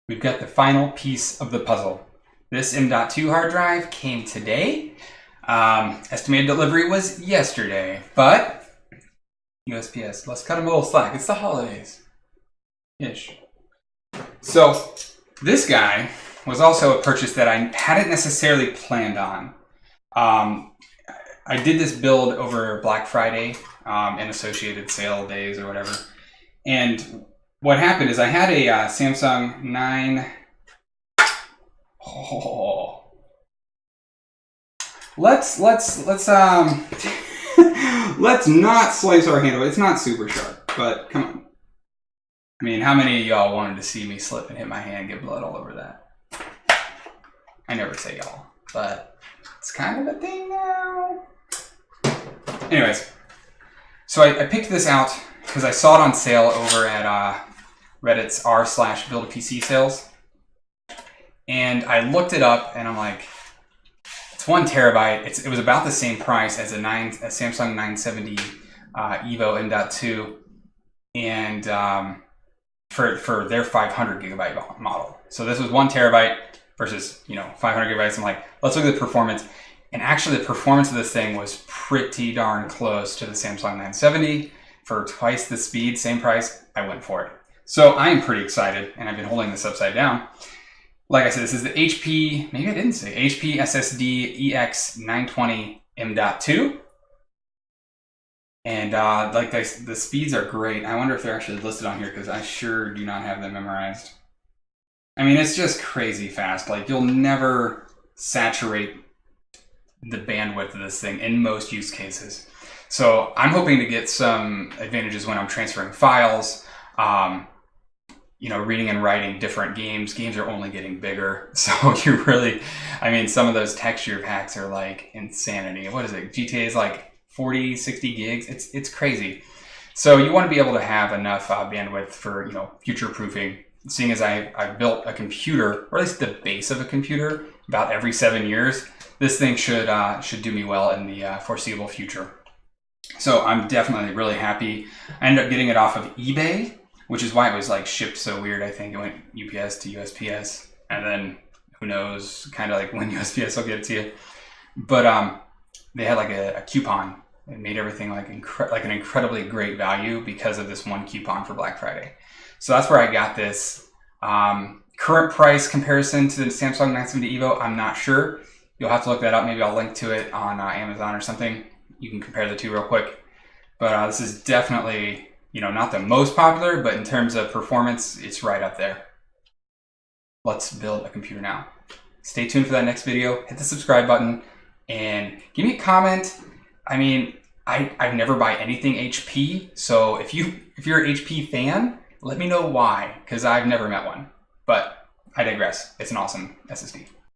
we've got the final piece of the puzzle. This M.2 hard drive came today. Estimated delivery was yesterday, but USPS, let's cut them a little slack. It's the holidays-ish. So this guy was also a purchase that I hadn't necessarily planned on. I did this build over Black Friday and associated sale days or whatever. And what happened is I had a Samsung 9... Oh. Let's let's not slice our hand away. It's not super sharp, but come on. I mean, how many of y'all wanted to see me slip and hit my hand and get blood all over that? I never say y'all, but it's kind of a thing now. Anyways, so I picked this out because I saw it on sale over at Reddit's r/build-a-PC sales. And I looked it up and I'm like, it's 1 terabyte. It was about the same price as a Samsung 970 Evo M.2 and for their 500 gigabyte model. So this was 1 terabyte versus 500 gigabytes. I'm like, let's look at the performance. And actually the performance of this thing was pretty darn close to the Samsung 970 for twice the speed, same price. I went for it. So I am pretty excited, and I've been holding this upside down. Like I said, this is the HP, maybe I didn't say, HP SSD EX920 M.2. And like the speeds are great. I wonder if they're actually listed on here because I sure do not have them memorized. I mean, it's just crazy fast. Like, you'll never saturate the bandwidth of this thing in most use cases. So I'm hoping to get some advantages when I'm transferring files. Reading and writing different games. Games are only getting bigger. So you really, I mean, some of those texture packs are like insanity. What is it? GTA is like 40, 60 gigs. It's crazy. So you want to be able to have enough bandwidth for, future proofing. Seeing as I built a computer, or at least the base of a computer, about every 7 years, this thing should do me well in the foreseeable future. So I'm definitely really happy. I ended up getting it off of eBay, which is why it was like shipped so weird. I think it went UPS to USPS, and then who knows, kind of like when USPS will get it to you. But they had like a coupon. It made everything like an incredibly great value because of this one coupon for Black Friday. So that's where I got this. Current price comparison to the Samsung 970 Evo, I'm not sure. You'll have to look that up. Maybe I'll link to it on Amazon or something. You can compare the two real quick. But this is definitely, not the most popular, but in terms of performance, it's right up there. Let's build a computer now. Stay tuned for that next video. Hit the subscribe button and give me a comment. I mean, I never buy anything HP, so if you're an HP fan, let me know why, because I've never met one. But I digress. It's an awesome SSD.